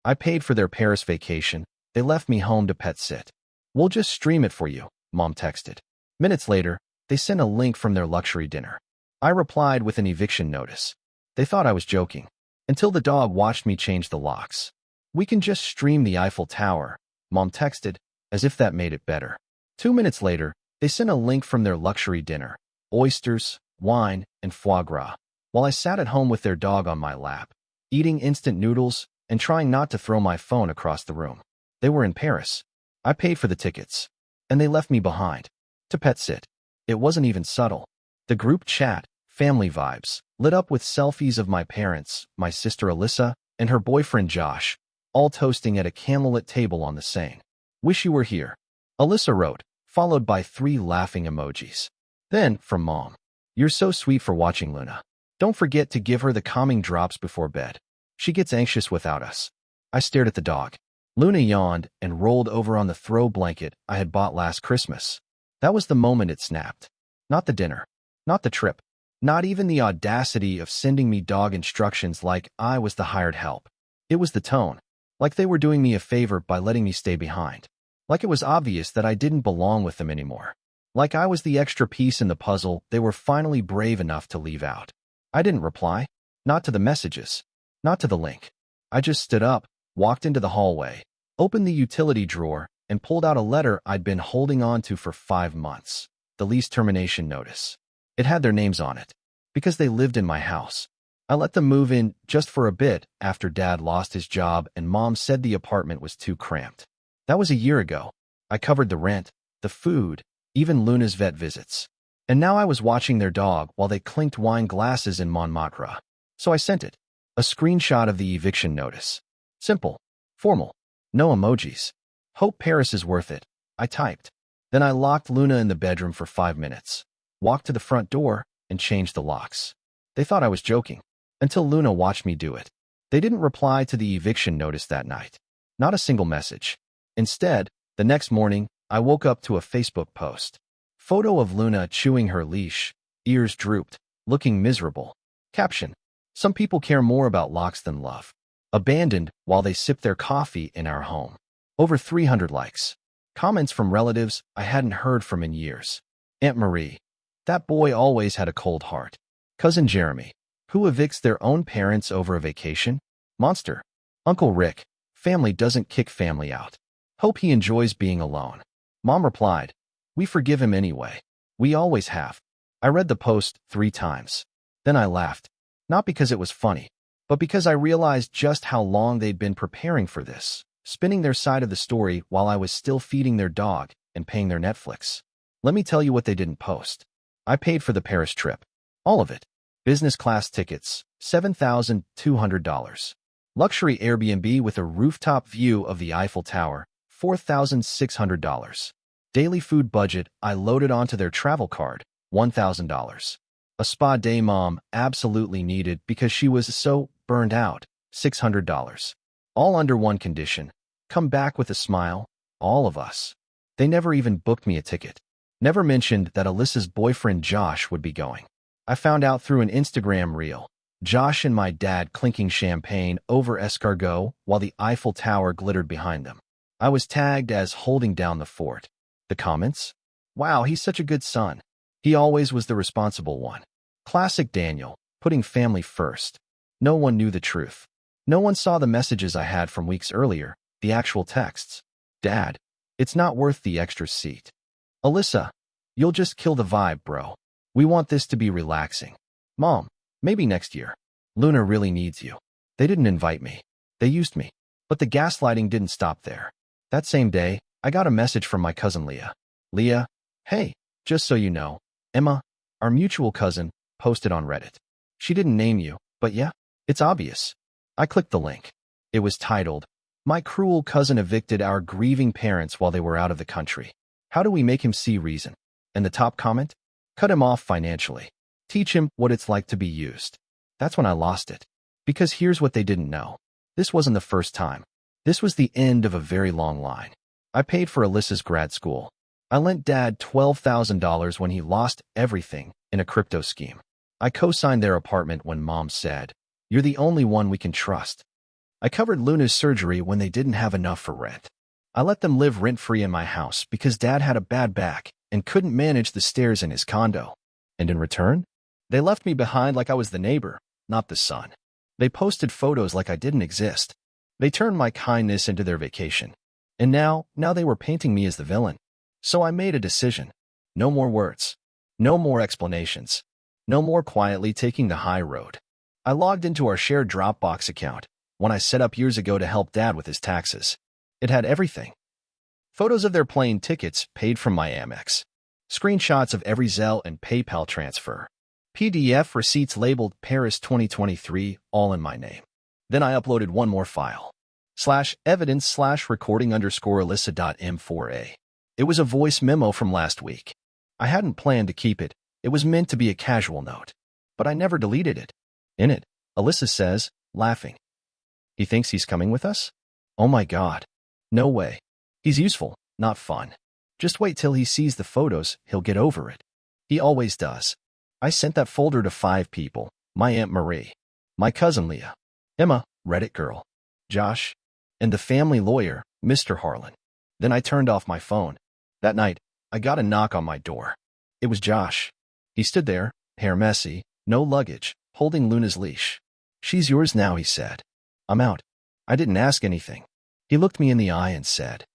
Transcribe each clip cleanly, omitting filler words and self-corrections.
I paid for their Paris vacation. They left me home to pet sit. We'll just stream it for you, Mom texted. Minutes later, they sent a link from their luxury dinner. I replied with an eviction notice. They thought I was joking, until the dog watched me change the locks. We can just stream the Eiffel Tower, Mom texted, as if that made it better. 2 minutes later, they sent a link from their luxury dinner, oysters, wine, and foie gras, while I sat at home with their dog on my lap, eating instant noodles and trying not to throw my phone across the room. They were in Paris. I paid for the tickets, and they left me behind. To pet sit. It wasn't even subtle. The group chat, family vibes, lit up with selfies of my parents, my sister Alyssa, and her boyfriend Josh, all toasting at a candlelit table on the Seine. Wish you were here, Alyssa wrote, followed by 3 laughing emojis. Then, from Mom, you're so sweet for watching Luna. Don't forget to give her the calming drops before bed. She gets anxious without us. I stared at the dog. Luna yawned and rolled over on the throw blanket I had bought last Christmas. That was the moment it snapped. Not the dinner. Not the trip. Not even the audacity of sending me dog instructions like I was the hired help. It was the tone. Like they were doing me a favor by letting me stay behind. Like it was obvious that I didn't belong with them anymore. Like I was the extra piece in the puzzle they were finally brave enough to leave out. I didn't reply. Not to the messages. Not to the link. I just stood up, walked into the hallway, opened the utility drawer, and pulled out a letter I'd been holding on to for 5 months. The lease termination notice. It had their names on it, because they lived in my house. I let them move in just for a bit after Dad lost his job and Mom said the apartment was too cramped. That was a year ago. I covered the rent, the food, even Luna's vet visits. And now I was watching their dog while they clinked wine glasses in Montmartre. So I sent it. A screenshot of the eviction notice. Simple. Formal. No emojis. Hope Paris is worth it, I typed. Then I locked Luna in the bedroom for 5 minutes, walked to the front door, and changed the locks. They thought I was joking, until Luna watched me do it. They didn't reply to the eviction notice that night. Not a single message. Instead, the next morning, I woke up to a Facebook post. Photo of Luna chewing her leash, ears drooped, looking miserable. Caption: some people care more about locks than love. Abandoned while they sip their coffee in our home. Over 300 likes. Comments from relatives I hadn't heard from in years. Aunt Marie. That boy always had a cold heart. Cousin Jeremy. Who evicts their own parents over a vacation? Monster. Uncle Rick. Family doesn't kick family out. Hope he enjoys being alone. Mom replied, we forgive him anyway. We always have. I read the post 3 times. Then I laughed. Not because it was funny, but because I realized just how long they'd been preparing for this, spinning their side of the story while I was still feeding their dog and paying their Netflix. Let me tell you what they didn't post. I paid for the Paris trip. All of it. Business class tickets, $7,200. Luxury Airbnb with a rooftop view of the Eiffel Tower, $4,600. Daily food budget I loaded onto their travel card, $1,000. A spa day Mom absolutely needed because she was so burned out, $600. All under one condition. Come back with a smile, all of us. They never even booked me a ticket. Never mentioned that Alyssa's boyfriend Josh would be going. I found out through an Instagram reel. Josh and my dad clinking champagne over escargot while the Eiffel Tower glittered behind them. I was tagged as holding down the fort. The comments? Wow, he's such a good son. He always was the responsible one. Classic Daniel, putting family first. No one knew the truth. No one saw the messages I had from weeks earlier, the actual texts. Dad, it's not worth the extra seat. Alyssa, you'll just kill the vibe, bro. We want this to be relaxing. Mom, maybe next year. Luna really needs you. They didn't invite me. They used me. But the gaslighting didn't stop there. That same day, I got a message from my cousin Leah. Leah, hey, just so you know, Emma, our mutual cousin, posted on Reddit. She didn't name you, but yeah, it's obvious. I clicked the link. It was titled, My Cruel Cousin Evicted Our Grieving Parents While They Were Out of the Country. How do we make him see reason? And the top comment? Cut him off financially. Teach him what it's like to be used. That's when I lost it. Because here's what they didn't know. This wasn't the first time. This was the end of a very long line. I paid for Alyssa's grad school. I lent Dad $12,000 when he lost everything in a crypto scheme. I co-signed their apartment when Mom said, You're the only one we can trust. I covered Luna's surgery when they didn't have enough for rent. I let them live rent-free in my house because Dad had a bad back and couldn't manage the stairs in his condo. And in return, they left me behind like I was the neighbor, not the son. They posted photos like I didn't exist. They turned my kindness into their vacation. And now they were painting me as the villain. So I made a decision. No more words. No more explanations. No more quietly taking the high road. I logged into our shared Dropbox account, one I set up years ago to help Dad with his taxes. It had everything. Photos of their plane tickets paid from my Amex. Screenshots of every Zelle and PayPal transfer. PDF receipts labeled Paris 2023, all in my name. Then I uploaded one more file. /evidence/recording_Alyssa.m4a. It was a voice memo from last week. I hadn't planned to keep it. It was meant to be a casual note. But I never deleted it. In it, Alyssa says, laughing, "He thinks he's coming with us? Oh my God. No way. He's useful, not fun. Just wait till he sees the photos, he'll get over it. He always does." I sent that folder to 5 people. My Aunt Marie, my cousin Leah, Emma, Reddit girl, Josh, and the family lawyer, Mr. Harlan. Then I turned off my phone. That night, I got a knock on my door. It was Josh. He stood there, hair messy, no luggage, holding Luna's leash. "She's yours now," he said. "I'm out." I didn't ask anything. He looked me in the eye and said,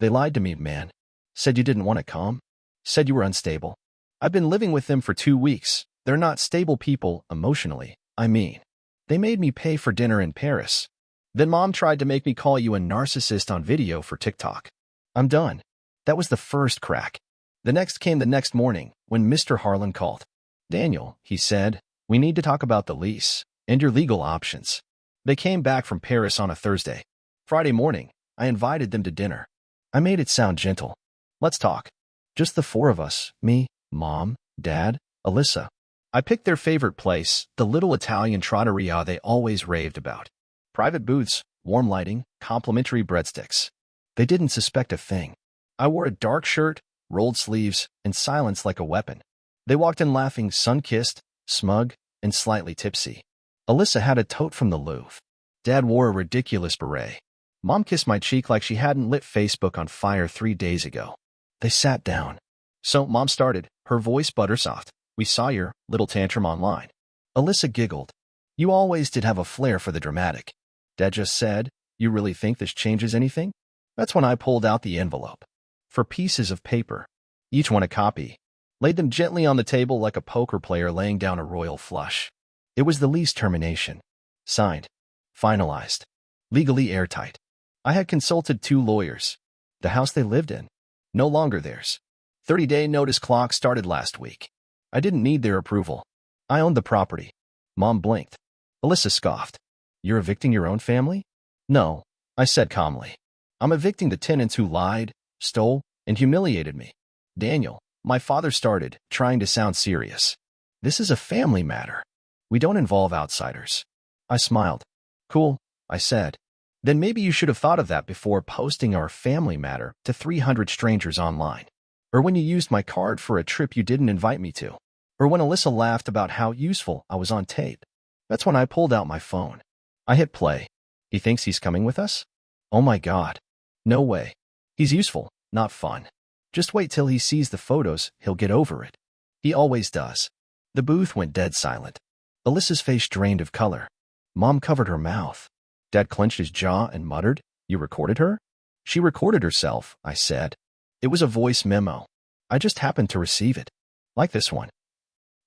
"They lied to me, man. Said you didn't want to come. Said you were unstable. I've been living with them for 2 weeks. They're not stable people, emotionally, I mean. They made me pay for dinner in Paris. Then Mom tried to make me call you a narcissist on video for TikTok. I'm done." That was the first crack. The next came the next morning when Mr. Harlan called. "Daniel," he said, "we need to talk about the lease and your legal options." They came back from Paris on a Thursday. Friday morning, I invited them to dinner. I made it sound gentle. "Let's talk. Just the 4 of us, me, Mom, Dad, Alyssa." I picked their favorite place, the little Italian trattoria they always raved about. Private booths, warm lighting, complimentary breadsticks. They didn't suspect a thing. I wore a dark shirt, rolled sleeves, and silence like a weapon. They walked in laughing, sun-kissed, smug, and slightly tipsy. Alyssa had a tote from the Louvre. Dad wore a ridiculous beret. Mom kissed my cheek like she hadn't lit Facebook on fire 3 days ago. They sat down. "So," Mom started, her voice buttersoft, "we saw your little tantrum online." Alyssa giggled. "You always did have a flair for the dramatic." Dad just said, "You really think this changes anything?" That's when I pulled out the envelope. 4 pieces of paper, each one a copy, laid them gently on the table like a poker player laying down a royal flush. It was the lease termination. Signed. Finalized. Legally airtight. I had consulted 2 lawyers. The house they lived in, no longer theirs. 30-day notice clock started last week. I didn't need their approval. I owned the property. Mom blinked. Alyssa scoffed. "You're evicting your own family?" "No," I said calmly. "I'm evicting the tenants who lied, stole, and humiliated me." "Daniel," my father started, trying to sound serious. "This is a family matter. We don't involve outsiders." I smiled. "Cool," I said. "Then maybe you should have thought of that before posting our family matter to 300 strangers online. Or when you used my card for a trip you didn't invite me to. Or when Alyssa laughed about how useful I was on tape." That's when I pulled out my phone. I hit play. "He thinks he's coming with us? Oh my God. No way. He's useful, not fun. Just wait till he sees the photos, he'll get over it. He always does." The booth went dead silent. Alyssa's face drained of color. Mom covered her mouth. Dad clenched his jaw and muttered, "You recorded her?" "She recorded herself," I said. "It was a voice memo. I just happened to receive it. Like this one."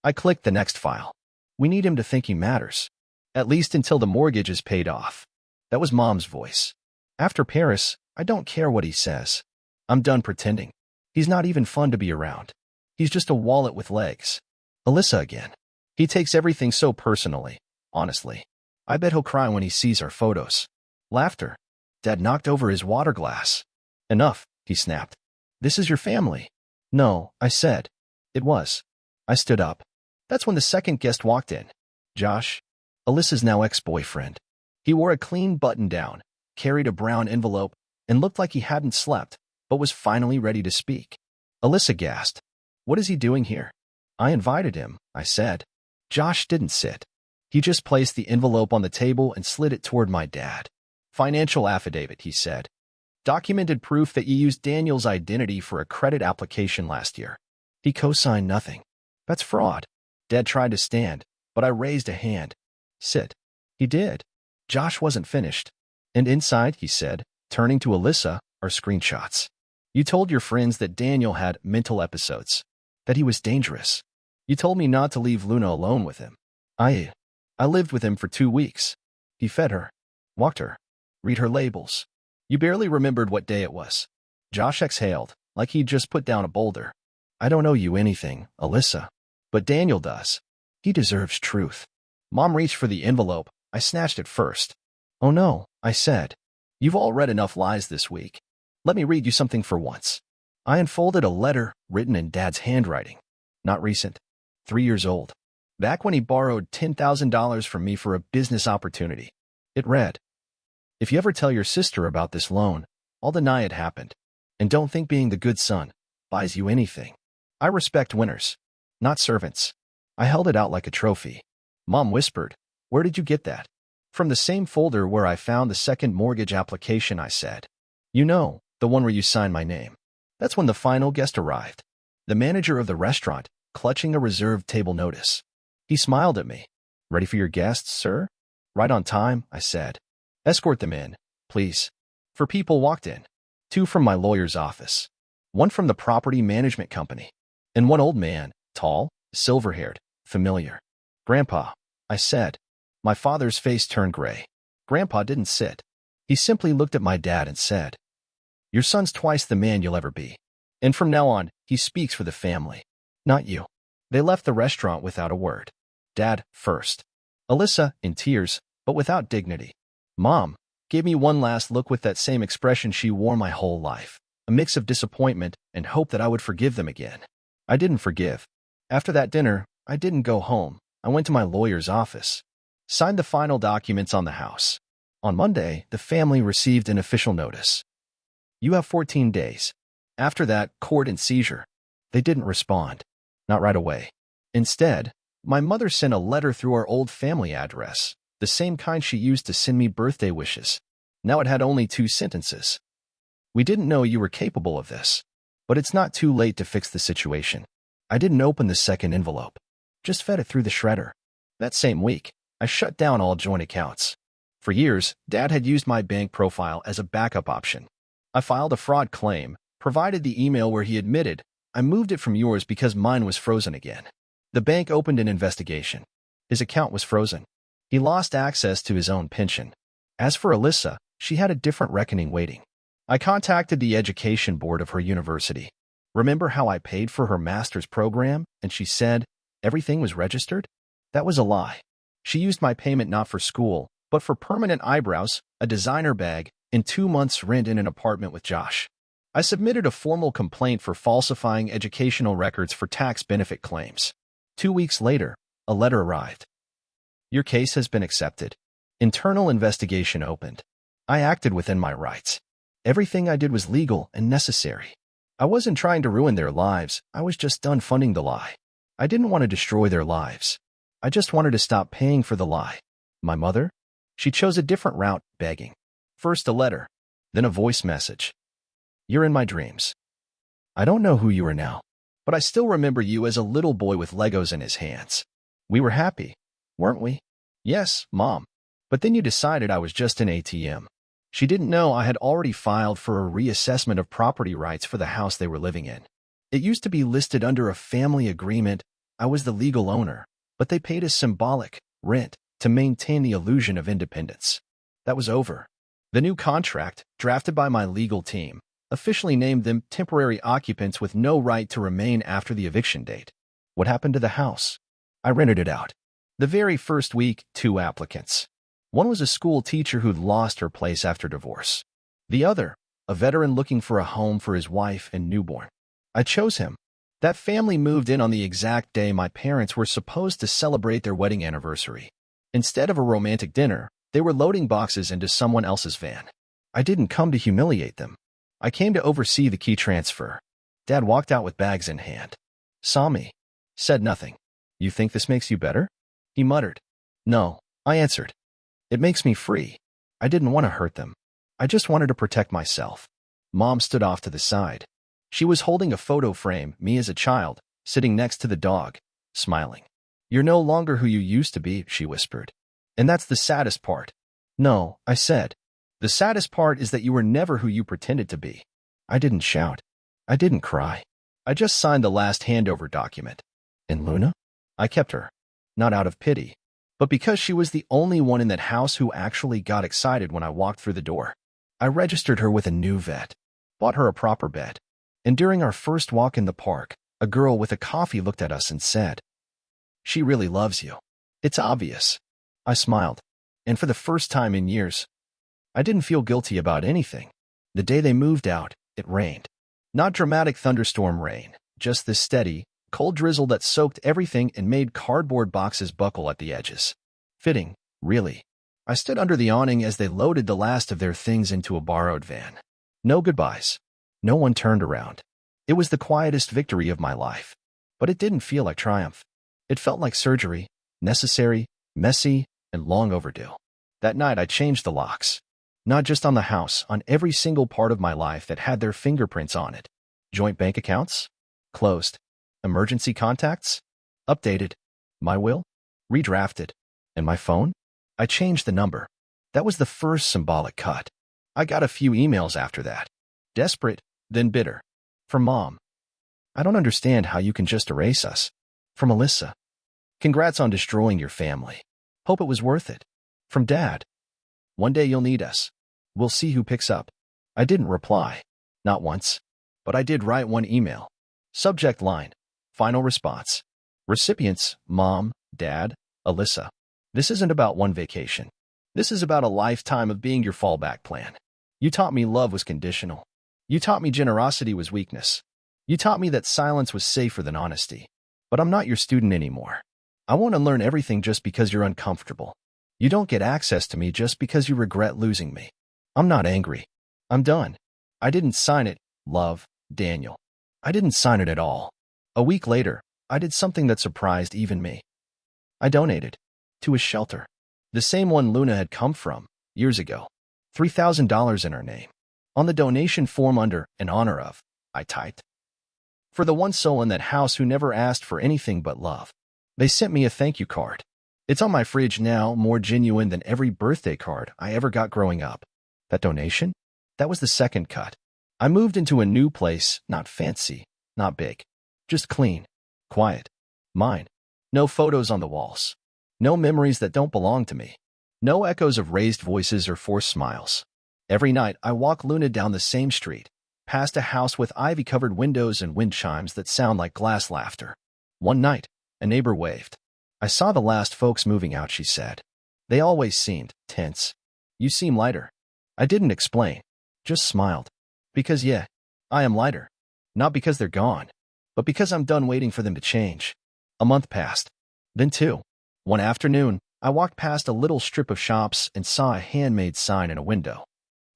I clicked the next file. "We need him to think he matters. At least until the mortgage is paid off." That was Mom's voice. "After Paris, I don't care what he says. I'm done pretending. He's not even fun to be around. He's just a wallet with legs." Alyssa again. "He takes everything so personally, honestly. I bet he'll cry when he sees our photos." Laughter. Dad knocked over his water glass. "Enough," he snapped. "This is your family." "No," I said. "It was." I stood up. That's when the second guest walked in. Josh, Alyssa's now ex-boyfriend. He wore a clean button-down, carried a brown envelope, and looked like he hadn't slept, but was finally ready to speak. Alyssa gasped. "What is he doing here?" "I invited him," I said. Josh didn't sit. He just placed the envelope on the table and slid it toward my dad. Financial affidavit, he said. Documented proof that you used Daniel's identity for a credit application last year. He co-signed nothing. That's fraud. Dad tried to stand, but I raised a hand. Sit. He did. Josh wasn't finished. And inside, he said, turning to Alyssa, are screenshots. You told your friends that Daniel had mental episodes, that he was dangerous. You told me not to leave Luna alone with him. I lived with him for 2 weeks. He fed her, walked her, read her labels. You barely remembered what day it was. Josh exhaled, like he'd just put down a boulder. I don't owe you anything, Alyssa. But Daniel does. He deserves truth. Mom reached for the envelope. I snatched it first. Oh no, I said. You've all read enough lies this week. Let me read you something for once. I unfolded a letter written in Dad's handwriting. Not recent. 3 years old. Back when he borrowed $10,000 from me for a business opportunity. It read, if you ever tell your sister about this loan, I'll deny it happened. And don't think being the good son buys you anything. I respect winners, not servants. I held it out like a trophy. Mom whispered, where did you get that? From the same folder where I found the second mortgage application, I said. You know, the one where you signed my name. That's when the final guest arrived. The manager of the restaurant, clutching a reserved table notice. He smiled at me. Ready for your guests, sir? Right on time, I said. Escort them in, please. 4 people walked in. 2 from my lawyer's office. 1 from the property management company. And 1 old man, tall, silver-haired, familiar. Grandpa, I said. My father's face turned gray. Grandpa didn't sit. He simply looked at my dad and said, your son's twice the man you'll ever be. And from now on, he speaks for the family, not you. They left the restaurant without a word. Dad first. Alyssa, in tears, but without dignity. Mom gave me one last look with that same expression she wore my whole life, a mix of disappointment and hope that I would forgive them again. I didn't forgive. After that dinner, I didn't go home. I went to my lawyer's office, signed the final documents on the house. On Monday, the family received an official notice. You have 14 days. After that, court and seizure. They didn't respond. Not right away. Instead, my mother sent a letter through our old family address, the same kind she used to send me birthday wishes. Now it had only 2 sentences. We didn't know you were capable of this, but it's not too late to fix the situation. I didn't open the second envelope. Just fed it through the shredder. That same week, I shut down all joint accounts. For years, Dad had used my bank profile as a backup option. I filed a fraud claim, provided the email where he admitted, I moved it from yours because mine was frozen again. The bank opened an investigation. His account was frozen. He lost access to his own pension. As for Alyssa, she had a different reckoning waiting. I contacted the education board of her university. Remember how I paid for her master's program, and she said everything was registered? That was a lie. She used my payment not for school, but for permanent eyebrows, a designer bag, and 2 months' rent in an apartment with Josh. I submitted a formal complaint for falsifying educational records for tax benefit claims. 2 weeks later, a letter arrived. Your case has been accepted. Internal investigation opened. I acted within my rights. Everything I did was legal and necessary. I wasn't trying to ruin their lives. I was just done funding the lie. I didn't want to destroy their lives. I just wanted to stop paying for the lie. My mother? She chose a different route, begging. First a letter, then a voice message. You're in my dreams. I don't know who you are now, but I still remember you as a little boy with Legos in his hands. We were happy, weren't we? Yes, Mom. But then you decided I was just an ATM. She didn't know I had already filed for a reassessment of property rights for the house they were living in. It used to be listed under a family agreement. I was the legal owner, but they paid a symbolic rent to maintain the illusion of independence. That was over. The new contract, drafted by my legal team, officially named them temporary occupants with no right to remain after the eviction date. What happened to the house? I rented it out. The very first week, 2 applicants. One was a school teacher who'd lost her place after divorce. The other, a veteran looking for a home for his wife and newborn. I chose him. That family moved in on the exact day my parents were supposed to celebrate their wedding anniversary. Instead of a romantic dinner, they were loading boxes into someone else's van. I didn't come to humiliate them. I came to oversee the key transfer. Dad walked out with bags in hand. Saw me. Said nothing. You think this makes you better? He muttered. No, I answered. It makes me free. I didn't want to hurt them. I just wanted to protect myself. Mom stood off to the side. She was holding a photo frame, me as a child, sitting next to the dog, smiling. You're no longer who you used to be, she whispered. And that's the saddest part. No, I said. The saddest part is that you were never who you pretended to be. I didn't shout. I didn't cry. I just signed the last handover document. And Luna? I kept her. Not out of pity, but because she was the only one in that house who actually got excited when I walked through the door. I registered her with a new vet, bought her a proper bed. And during our first walk in the park, a girl with a coffee looked at us and said, "She really loves you. It's obvious." I smiled. And for the first time in years, I didn't feel guilty about anything. The day they moved out, it rained. Not dramatic thunderstorm rain, just this steady, cold drizzle that soaked everything and made cardboard boxes buckle at the edges. Fitting, really. I stood under the awning as they loaded the last of their things into a borrowed van. No goodbyes. No one turned around. It was the quietest victory of my life. But it didn't feel like triumph. It felt like surgery, necessary, messy, and long overdue. That night I changed the locks. Not just on the house, on every single part of my life that had their fingerprints on it. Joint bank accounts? Closed. Emergency contacts? Updated. My will? Redrafted. And my phone? I changed the number. That was the first symbolic cut. I got a few emails after that. Desperate, then bitter. From Mom. I don't understand how you can just erase us. From Alyssa. Congrats on destroying your family. Hope it was worth it. From Dad. One day you'll need us. We'll see who picks up. I didn't reply. Not once. But I did write one email. Subject line. Final response. Recipients, Mom, Dad, Alyssa. This isn't about one vacation. This is about a lifetime of being your fallback plan. You taught me love was conditional. You taught me generosity was weakness. You taught me that silence was safer than honesty. But I'm not your student anymore. I won't unlearn everything just because you're uncomfortable. You don't get access to me just because you regret losing me. I'm not angry. I'm done. I didn't sign it, love, Daniel. I didn't sign it at all. A week later, I did something that surprised even me. I donated. To a shelter. The same one Luna had come from, years ago. $3,000 in her name. On the donation form under, in honor of, I typed. For the one soul in that house who never asked for anything but love. They sent me a thank you card. It's on my fridge now, more genuine than every birthday card I ever got growing up. That donation? That was the second cut. I moved into a new place, not fancy, not big. Just clean. Quiet. Mine. No photos on the walls. No memories that don't belong to me. No echoes of raised voices or forced smiles. Every night, I walk Luna down the same street, past a house with ivy-covered windows and wind chimes that sound like glass laughter. One night, a neighbor waved. I saw the last folks moving out, she said. They always seemed tense. You seem lighter. I didn't explain, just smiled. Because yeah, I am lighter. Not because they're gone, but because I'm done waiting for them to change. A month passed. Then two. One afternoon, I walked past a little strip of shops and saw a handmade sign in a window.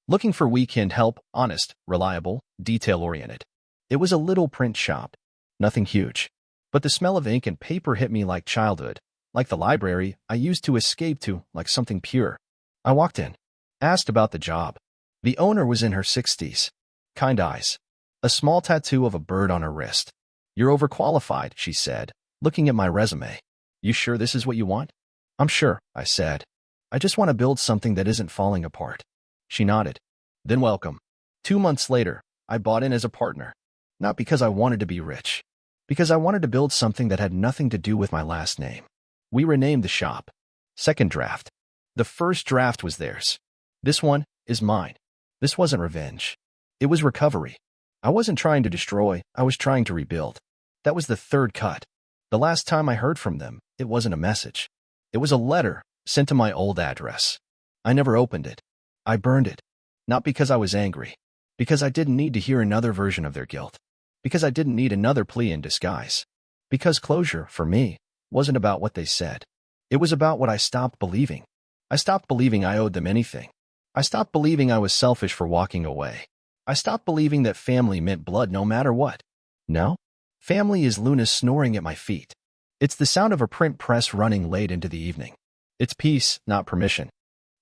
Looking for weekend help, honest, reliable, detail-oriented. It was a little print shop. Nothing huge. But the smell of ink and paper hit me like childhood, like the library I used to escape to, like something pure. I walked in, asked about the job. The owner was in her 60s. Kind eyes. A small tattoo of a bird on her wrist. You're overqualified, she said, looking at my resume. You sure this is what you want? I'm sure, I said. I just want to build something that isn't falling apart. She nodded. Then welcome. 2 months later, I bought in as a partner. Not because I wanted to be rich. Because I wanted to build something that had nothing to do with my last name. We renamed the shop. Second draft. The first draft was theirs. This one is mine. This wasn't revenge. It was recovery. I wasn't trying to destroy, I was trying to rebuild. That was the third cut. The last time I heard from them, it wasn't a message. It was a letter sent to my old address. I never opened it. I burned it. Not because I was angry. Because I didn't need to hear another version of their guilt. Because I didn't need another plea in disguise. Because closure, for me, wasn't about what they said. It was about what I stopped believing. I stopped believing I owed them anything. I stopped believing I was selfish for walking away. I stopped believing that family meant blood no matter what. No? Family is Luna snoring at my feet. It's the sound of a print press running late into the evening. It's peace, not permission.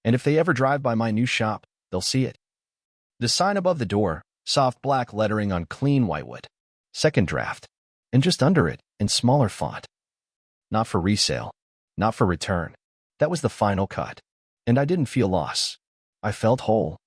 And if they ever drive by my new shop, they'll see it. The sign above the door, soft black lettering on clean whitewood. Second draft. And just under it, in smaller font. Not for resale. Not for return. That was the final cut. And I didn't feel loss. I felt whole.